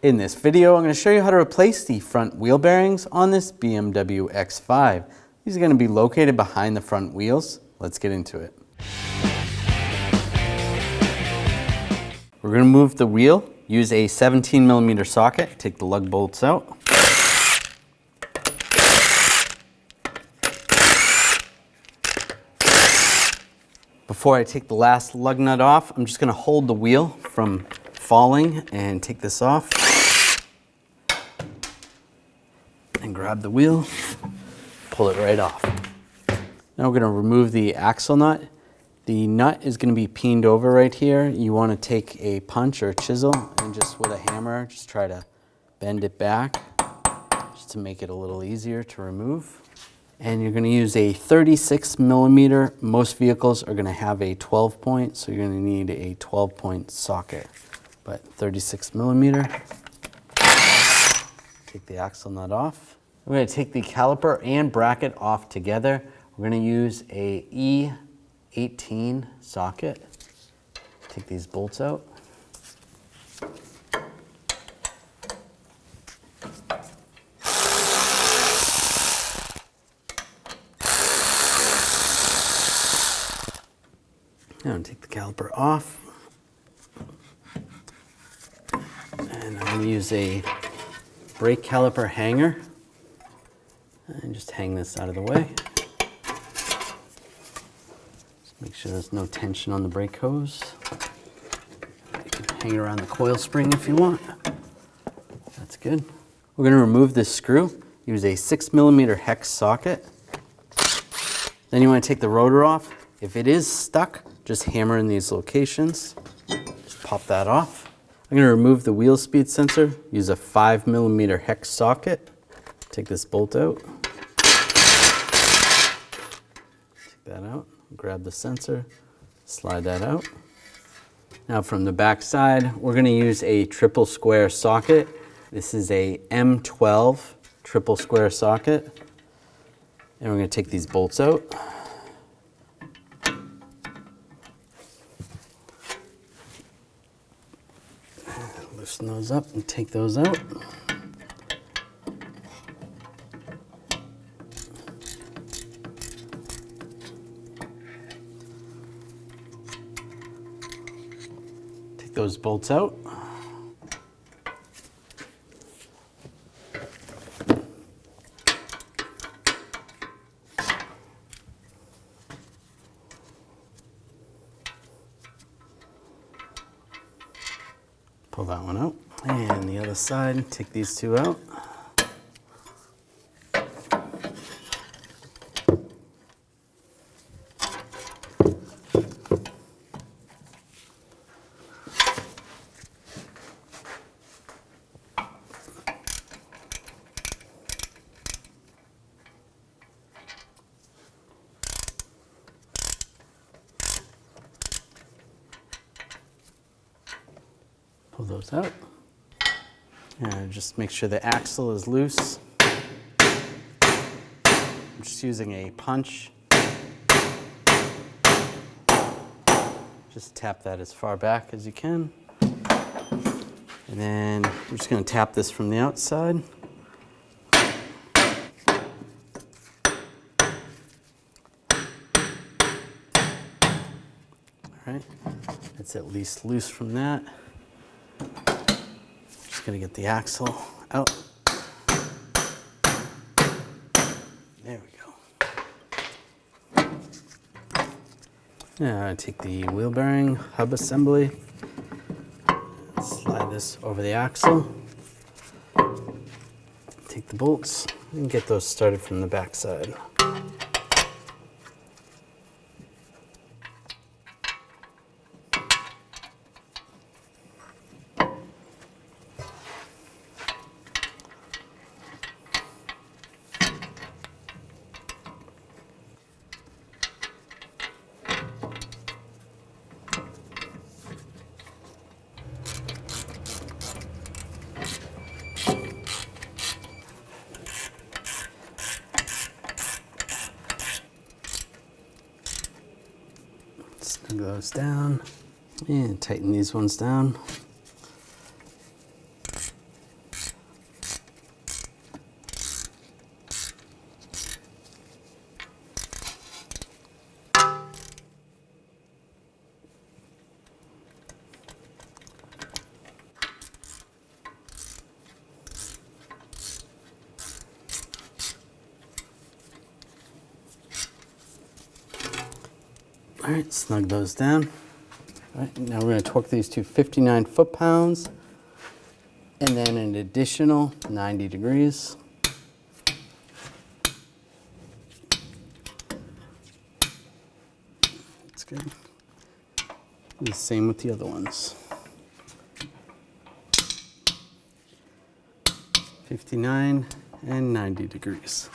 In this video, I'm going to show you how to replace the front wheel bearings on this BMW X5. These are going to be located behind the front wheels. Let's get into it. We're going to move the wheel, use a 17mm socket, take the lug bolts out. Before I take the last lug nut off, I'm just going to hold the wheel from falling and take this off. And grab the wheel, pull it right off. Now we're going to remove the axle nut. The nut is going to be peened over right here. You want to take a punch or a chisel and just with a hammer, just try to bend it back just to make it a little easier to remove. And you're going to use a 36mm. Most vehicles are going to have a 12 point, so you're going to need a 12 point socket. But 36mm. Take the axle nut off. We're going to take the caliper and bracket off together. We're going to use a E18 socket. Take these bolts out. Now take the caliper off. And I'm going to use a brake caliper hanger. And just hang this out of the way. Just make sure there's no tension on the brake hose. You can hang it around the coil spring if you want. That's good. We're going to remove this screw. Use a 6mm hex socket. Then you want to take the rotor off. If it is stuck, just hammer in these locations. Just pop that off. I'm going to remove the wheel speed sensor. Use a 5mm hex socket. Take this bolt out. Take that out. Grab the sensor. Slide that out. Now from the back side, we're going to use a triple square socket. This is a M12 triple square socket. And we're going to take these bolts out. Loosen those up and take those out. Take those bolts out. Pull that one out. And the other side, take these two out. Pull those out. And just make sure the axle is loose. I'm just using a punch. Just tap that as far back as you can. And then we're just going to tap this from the outside. All right, it's at least loose from that. Gonna get the axle out. There we go. Now I take the wheel bearing hub assembly, slide this over the axle, take the bolts and get those started from the back side. Snug those down and tighten these ones down. All right, snug those down. All right, now we're going to torque these to 59 foot-pounds and then an additional 90 degrees. That's good. Do the same with the other ones. 59 and 90 degrees.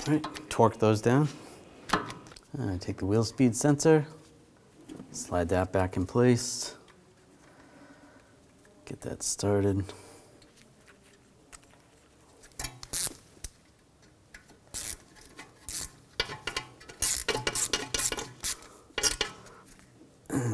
All right, torque those down. Take the wheel speed sensor, slide that back in place, get that started.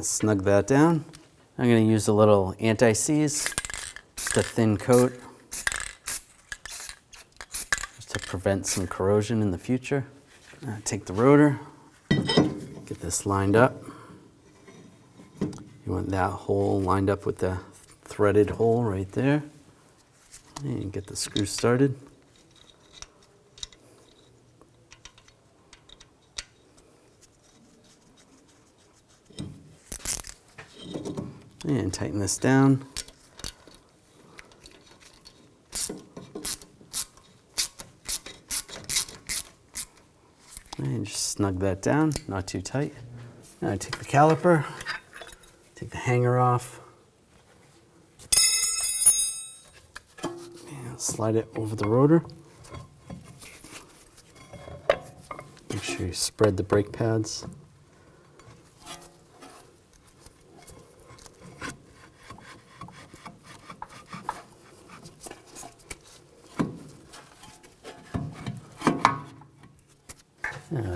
Snug that down. I'm going to use a little anti-seize, just a thin coat, just to prevent some corrosion in the future. Take the rotor, get this lined up. You want that hole lined up with the threaded hole right there. And get the screw started. And tighten this down. And just snug that down, not too tight. Now I take the caliper, take the hanger off, and slide it over the rotor. Make sure you spread the brake pads.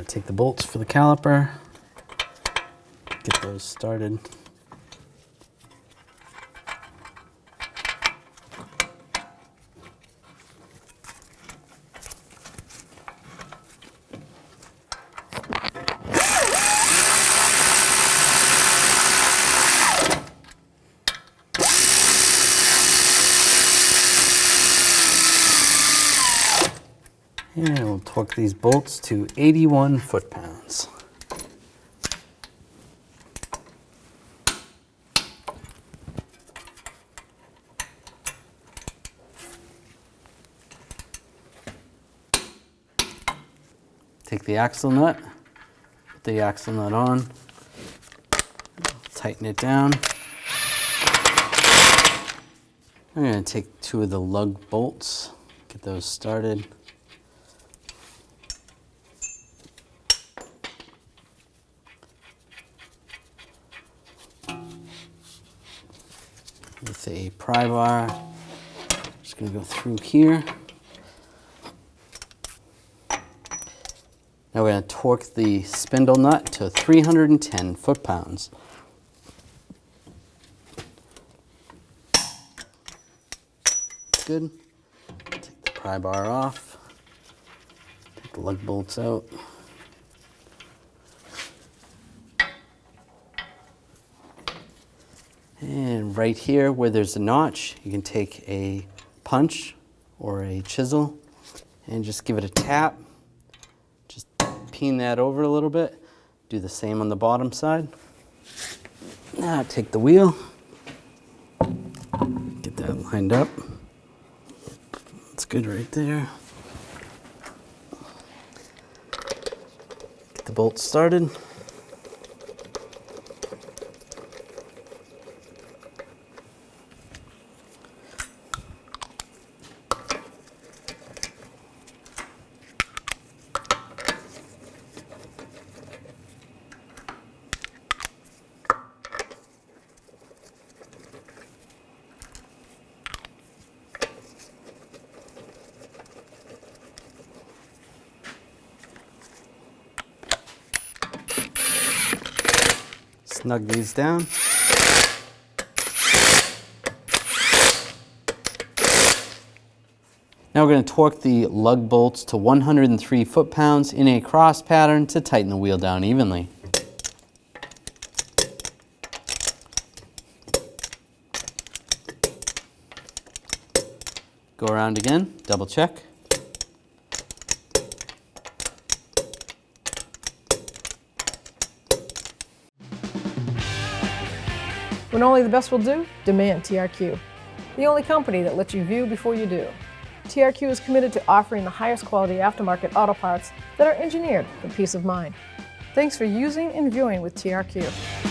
Take the bolts for the caliper, get those started. And we'll torque these bolts to 81 foot-pounds. Take the axle nut, put the axle nut on, tighten it down. I'm going to take two of the lug bolts, get those started. With a pry bar, just going to go through here. Now we're going to torque the spindle nut to 310 foot-pounds. Good. Take the pry bar off. Take the lug bolts out. And right here where there's a notch, you can take a punch or a chisel and just give it a tap. Just peen that over a little bit. Do the same on the bottom side. Now take the wheel, get that lined up. That's good right there. Get the bolts started. snug these down. Now we're going to torque the lug bolts to 103 foot-pounds in a cross pattern to tighten the wheel down evenly. Go around again, double check. When only the best will do, demand TRQ. The only company that lets you view before you do. TRQ is committed to offering the highest quality aftermarket auto parts that are engineered for peace of mind. Thanks for using and viewing with TRQ.